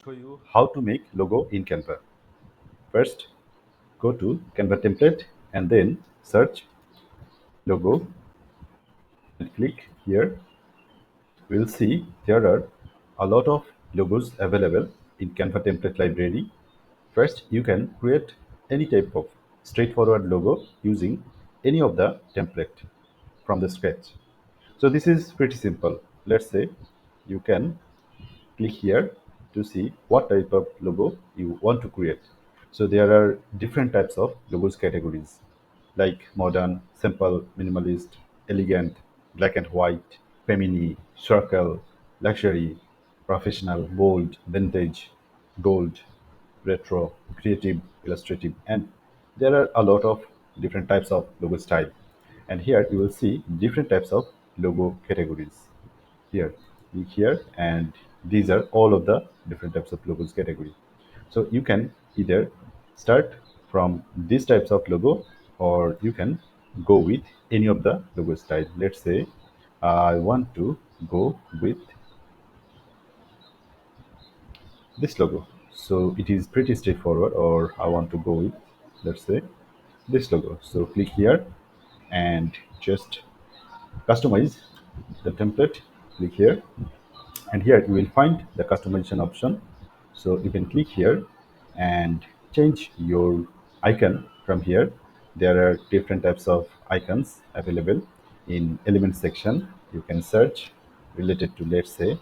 show you how to make logo in Canva. First, go to Canva template and then search logo and click here. We'll see there are a lot of logos available in Canva template library. First, you can create any type of straightforward logo using any of the template from the scratch. So this is pretty simple. Let's say you can click here to see what type of logo you want to create. So there are different types of logos categories like modern, simple, minimalist, elegant, black and white, feminine, circle, luxury, professional, bold, vintage, gold, retro, creative, illustrative, and there are a lot of different types of logo style. And here you will see different types of logo categories here, click here, and these are all of the different types of logos category. So you can either start from these types of logo, or you can go with any of the logo style. Let's say I want to go with this logo, so it is pretty straightforward. Or I want to go with, let's say, this logo. So click here and just customize the template. Click here, and here you will find the customization option. So you can click here and change your icon from here. There are different types of icons available in element section. You can search related to, let's say,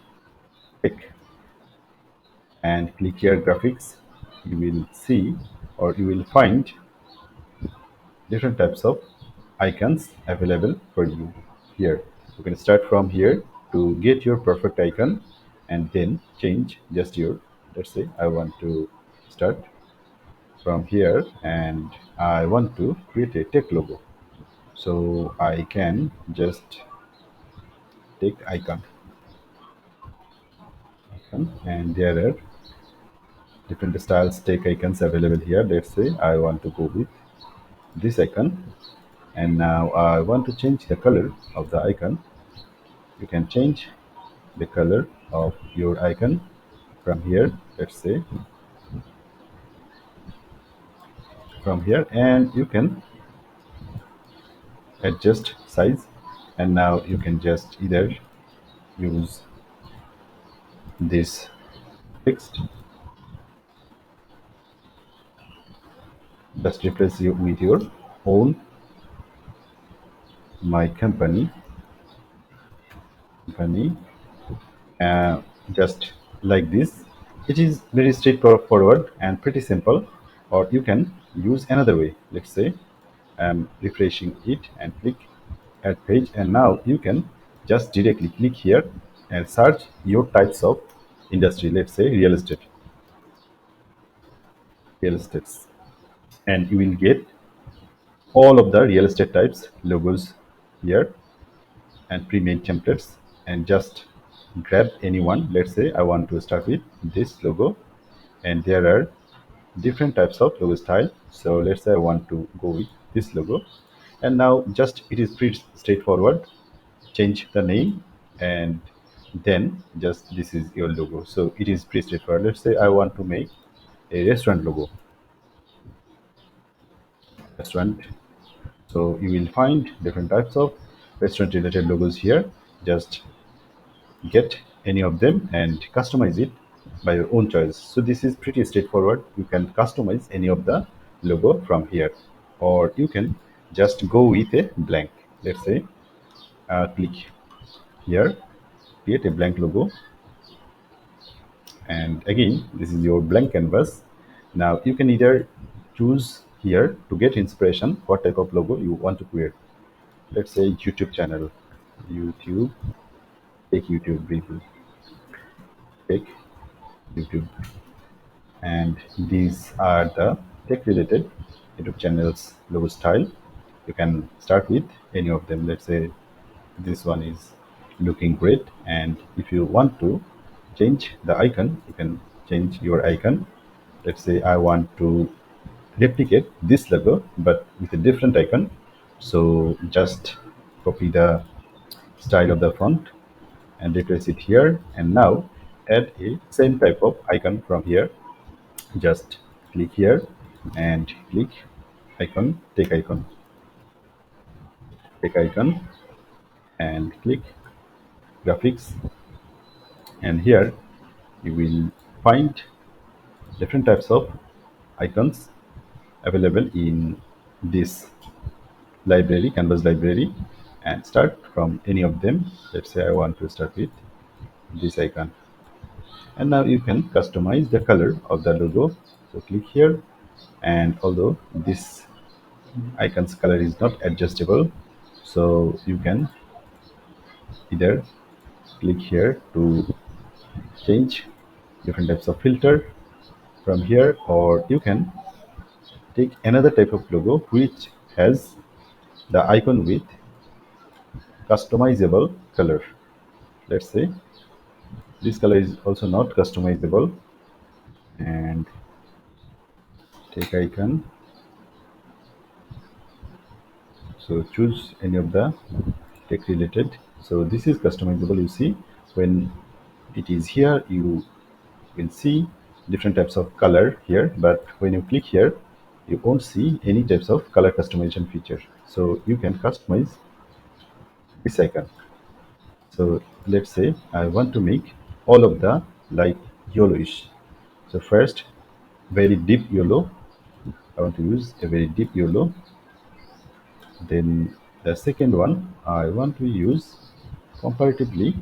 tech, and click here graphics. You will see, or you will find, different types of icons available for you here. You can start from here to get your perfect icon, and then change just your, let's say I want to start from here and I want to create a tech logo. So I can just take icon, and there are different styles tech icons available here. Let's say I want to go with this icon, and now I want to change the color of the icon. You can change the color of your icon from here, let's say from here, and you can adjust size. And now you can just either use this text, just replace you with your own my company, uh, just like this. It is very straightforward and pretty simple. Or you can use another way. Let's say I'm refreshing it and click add page, and now you can just directly click here and search your types of industry. Let's say real estates, and you will get all of the real estate types logos here and pre-made templates. And just grab any one. Let's say I want to start with this logo, and there are different types of logo style. So let's say I want to go with this logo, and now just it is pretty straightforward. Change the name, and then just this is your logo. So it is pretty straightforward. Let's say I want to make a restaurant logo. Restaurant. So you will find different types of restaurant related logos here. Just get any of them and customize it by your own choice. So this is pretty straightforward. You can customize any of the logo from here, or you can just go with a blank. Let's say click here, create a blank logo, and again this is your blank canvas. Now you can either choose here to get inspiration what type of logo you want to create. Let's say YouTube channel, YouTube, take YouTube briefly, take YouTube, and these are the tech related YouTube channels logo style. You can start with any of them. Let's say this one is looking great, and if you want to change the icon, you can change your icon. Let's say I want to replicate this logo but with a different icon. So just copy the style of the font and replace it here, and now add a same type of icon from here. Just click here and click icon, take icon, and click graphics. And here you will find different types of icons available in this library, canvas library, and start from any of them. Let's say I want to start with this icon. And now you can customize the color of the logo. So click here, and although this icon's color is not adjustable, so you can either click here to change different types of filter from here, or you can take another type of logo which has the icon with customizable color. Let's say this color is also not customizable, and take icon. So choose any of the tech related. So this is customizable. You see, when it is here, you will see different types of color here, but when you click here, you won't see any types of color customization feature. So you can customize this icon. So let's say I want to make all of the light yellowish. So first, very deep yellow. I want to use a very deep yellow. Then the second one, I want to use comparatively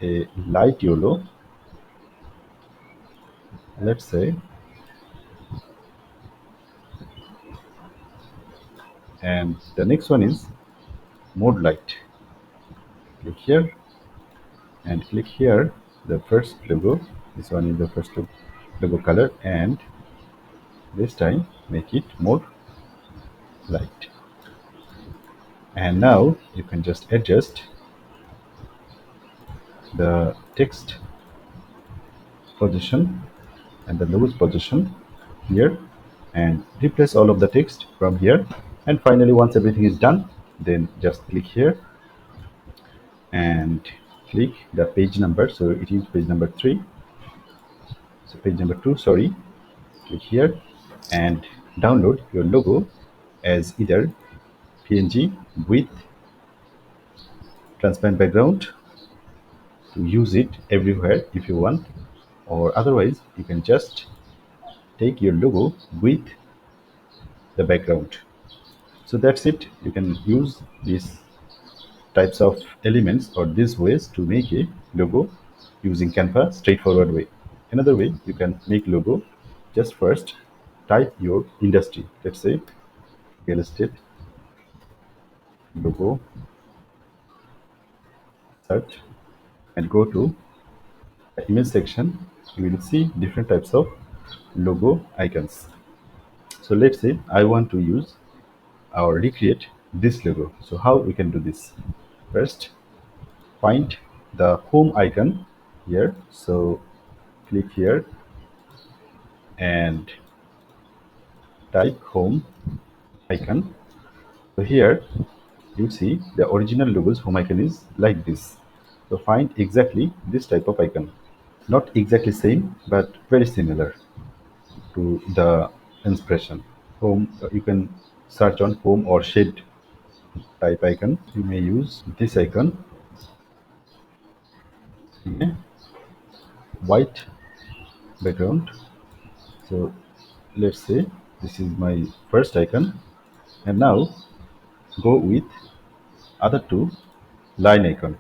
a light yellow. Let's say, and the next one is mode light. Click here and click here. The first logo. This one is the first logo color, and this time make it mode light. And now you can just adjust the text position and the lowest position here, and replace all of the text from here. And finally, once everything is done, then just click here and click the page number. So it is page number 3, so page number 2, sorry. Click here and download your logo as either png with transparent background to use it everywhere if you want, or otherwise you can just take your logo with the background. So that's it. You can use these types of elements or these ways to make a logo using Canva straightforward way. Another way you can make logo, just first type your industry. Let's say real estate logo, search, and go to the image section. You will see different types of logo icons. So let's say I want to use or recreate this logo. So how we can do this? First, find the home icon here. So click here and type home icon. So here you see the original logo's home icon is like this. So find exactly this type of icon. Not exactly same, but very similar to the inspiration. Home, you can search on home or shade type icon. You may use this icon, okay, white background. So let's say this is my first icon, and now go with other two line icon.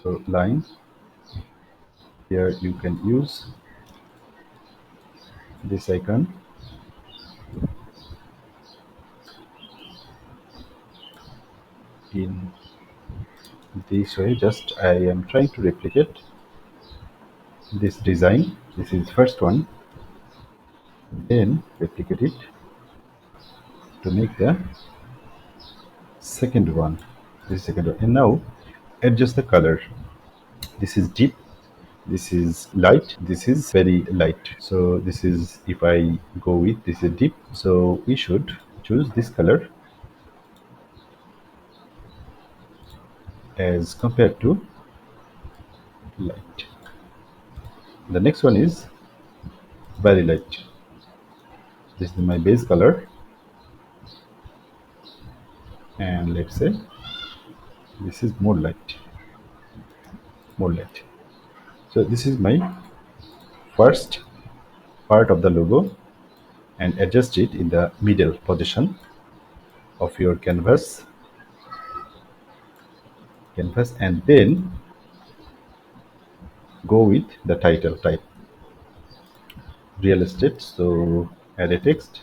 So line, here you can use this icon in this way. Just I am trying to replicate this design. This is first one, then replicate it to make the second one. This second one, and now adjust the color. This is deep, this is light, this is very light. So this is, if I go with this is deep, so we should choose this color as compared to light. The next one is very light. This is my base color, and let's say this is more light, more light. So this is my first part of the logo, and adjust it in the middle position of your canvas, and then go with the title type, real estate. So add a text,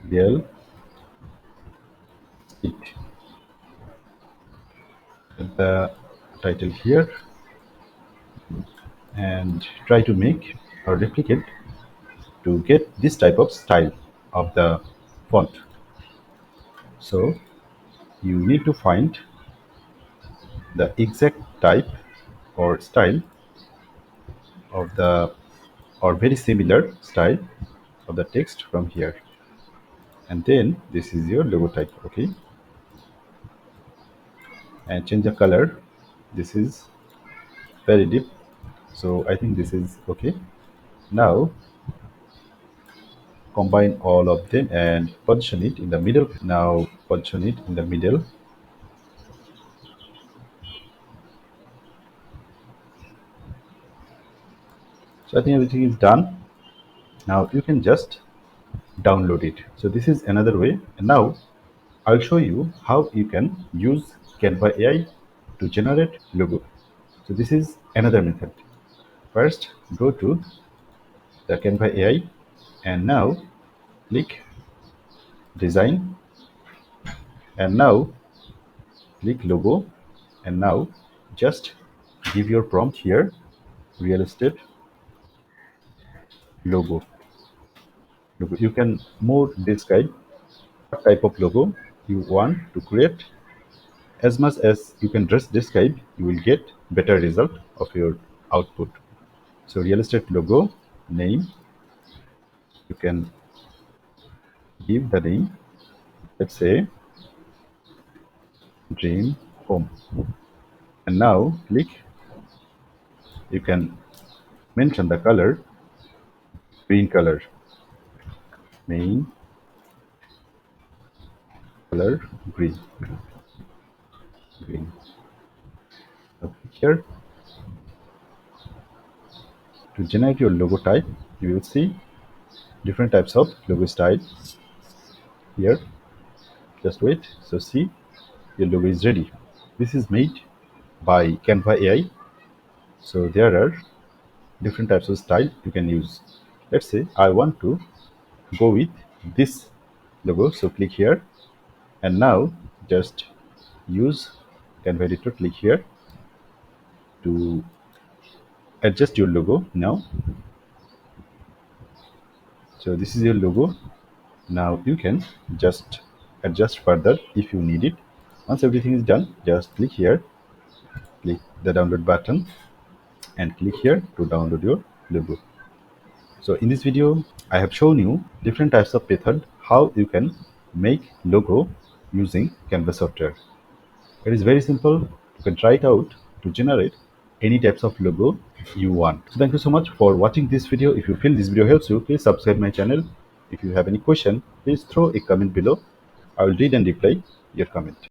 real estate. Put the title here, and try to make or replicate to get this type of style of the font. So you need to find the exact type or style of the, or very similar style of the text from here, and then this is your logo type. Okay, and change the color. This is very deep, so I think this is okay. Now combine all of them and position it in the middle. Now position it in the middle. So I think everything is done. Now you can just download it. So this is another way, and now I'll show you how you can use Canva AI to generate logo. So this is another method. First, go to the Canva AI, and now click design, and now click logo, and now just give your prompt here, real estate logo. You can more describe what type of logo you want to create. As much as you can just describe, you will get better result of your output. So real estate logo name, you can give the name, let's say dream home, and now click, you can mention the color, green color, main color, green. So here, to generate your logo type, you will see different types of logo style here. Just wait. So see, your logo is ready. This is made by Canva AI. So there are different types of style you can use. Let's say I want to go with this logo. So click here, and now just use Canva editor. Click here to adjust your logo now. So this is your logo. Now you can just adjust further if you need it. Once everything is done, just click here, click the download button, and click here to download your logo. So in this video, I have shown you different types of method how you can make logo using Canva software. It is very simple. You can try it out to generate any types of logo you want. So thank you so much for watching this video. If you feel this video helps you, please subscribe my channel. If you have any question, please throw a comment below. I will read and reply your comment.